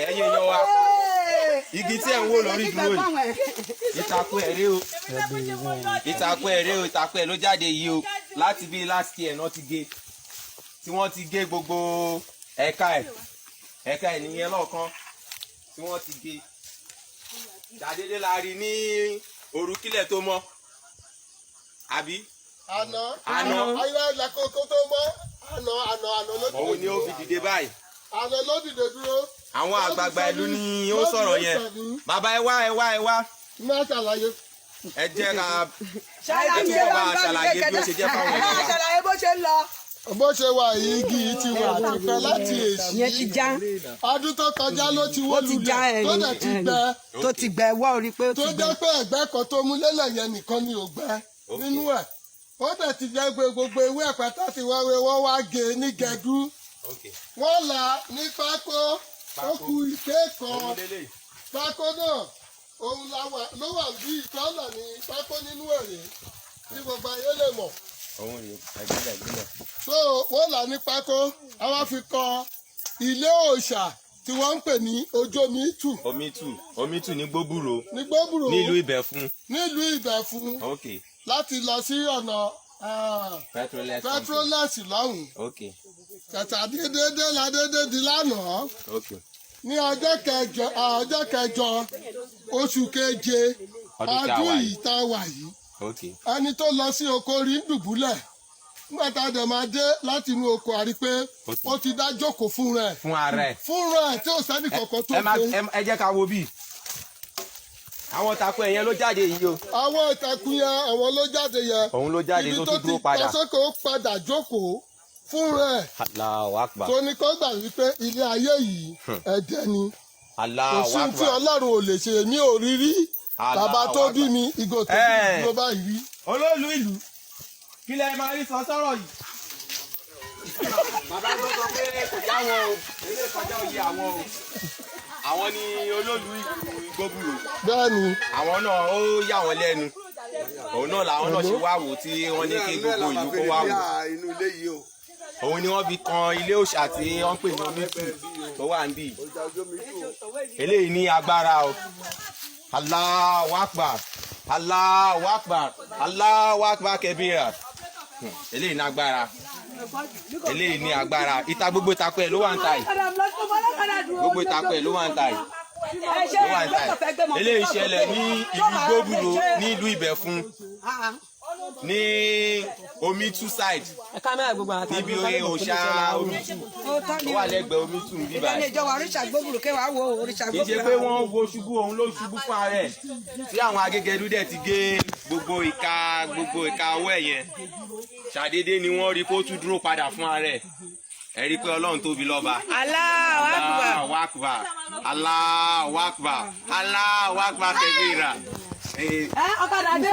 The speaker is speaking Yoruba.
ẹ̀yin yan wa igi tí ẹ̀ ń wò lórí dúró yìí ìtàkùn ẹ̀rẹ́ o ìtàkùn ẹ̀rẹ́ o ìtàkùn ẹ̀ ló jáde yìí o láti bí last year náà ti gé tí wọ́n ti gé gbogbo ẹ̀ka ẹ̀ nìyẹn lọ́ọ̀kan tí wọ́n ti gé ṣàdédé la rí ní òrùkílẹ̀ tó mọ́ àbí. àná ayé ìlàkókò tó mọ́ àná ló dìde. òun ni ó fi dìde báyìí. àná ló dìde dúró. àwọn àgbààgbà ìlú ni ó sọ̀rọ̀ yẹn. bàbá ẹ wá. má ṣàlàyé. ẹ jẹ́ ká ṣàlàyé bí ó ṣe jẹ́ fáwọn ènìyàn. ṣàlàyé bó ṣe ń lọ. bó ṣe wà yìí igi ti wà tipẹ́ láti èsì. ọdún tó kọjá ló ti wó lulẹ̀ tó dẹ̀ ti gbẹ. tó ti gbẹ wọ́ orí pé ó ti gbẹ. tó jẹ́ pé ẹ̀gbẹ́ kan tó mú lélẹ̀ yẹn nìkan ni ò gbẹ nínú ẹ̀. ó dẹ̀ ti jẹ́ gbogbo ewé ẹ̀pẹ́tà ti wáwé wọ́n wá gé ní gẹ̀dú. wọ́n là ní pákó ó ku ìké kan. pákó náà òun ló wà bí ìtọ́nà ní pákó nínú èrè tí gbogbo ayé lè mọ̀. so wọ́n là ní pákó àwọn fi kọ́ ilé òòṣà tí wọ́n ń pè ní Ojomitù. Omitù ní Gbóbùrò. nílùú Ìbẹ̀fún. láti lọ sí ọ̀nà pẹtrólẹ́sì lọ́hùn. kẹta dédé la dédé di lánàá. ní ọjọ́ kẹjọ oṣù keje ọdún yìí tá a wà yìí. ẹni tó lọ sí oko rí ń dùbúlẹ̀ nígbà tá a dẹ̀ máa dé láti inú oko àrí pé ó ti dá jókòó fún rẹ̀. fúnra ẹ̀ tí ò sẹ́ni kankan tó gbé. ẹ jẹ́ ká wo bí àwọn ìtàkùn ẹ̀yẹn ló jáde yìí o. àwọn ìtàkùn yẹn àwọn ló jáde yẹn. òun ló jáde tó ti dúró padà. ibi tó ti tọ́sọ́kọ̀ padà jókòó fúnra ẹ̀. Allahu Akbar. tó ní kó gbà wípé ilé ayé yìí ẹ̀dẹ́ ni. Allahu Akbar. kò sí tí Ọlọ́run ò lè ṣe èmi ò rí rí. bàbá tó bí mi ìgò tó bí ló bá rí. olóòlù ìlú kí lẹ máa rí sọ sọ́rọ̀ yìí. bàbá tó sọ pé kò yá wọn o ilé ìkọjá òye àwọn o àwọn ni olóòlù ìlú Gbóbùrò. bẹ́ẹ̀ni. àwọn náà ó yà wọ́n lẹ́nu òun náà làwọn náà ṣe wá wò tí wọ́n ní kí gbogbo ìlú kó wá wò. òun ni wọ́n fi kan ilé òòṣà tí wọ́n pè ní Omitù tó wà ń bì. eléyìí ní agbára o. Allahu Akbar. Allahu Akbar. Allahu Akbar kẹbíra. eléyìí ní agbára. eléyìí ní agbára. ìta gbogbo ìtakọ̀ ẹ̀ ló wà ń ta yìí. gbogbo ìtakọ̀ ẹ̀ ló wà ń ta yìí. eléyìí ṣẹlẹ̀ ní ìlú Gbóbùrò ní ìlú Ìbẹ̀fún ní Omitù side níbi òòṣà Omitù tó wà lẹ́gbẹ̀ẹ́ Omitù ń bíbá yìí. kì í ṣe pé wọ́n wo ṣubú òun ló ṣubú fún ara ẹ̀ tí àwọn Agégẹdú dẹ̀ ti gé gbogbo ìka ọwọ́ ẹ̀ yẹn ṣàdédé ni wọ́n rí kó tún dúró padà fún ara ẹ̀ ẹ rí i pé Ọlọ́run tóbi lọ́ba. Allahu Akbar. Allahu Akbar. Allahu Akbar kẹbíra. ọ̀kadà dé.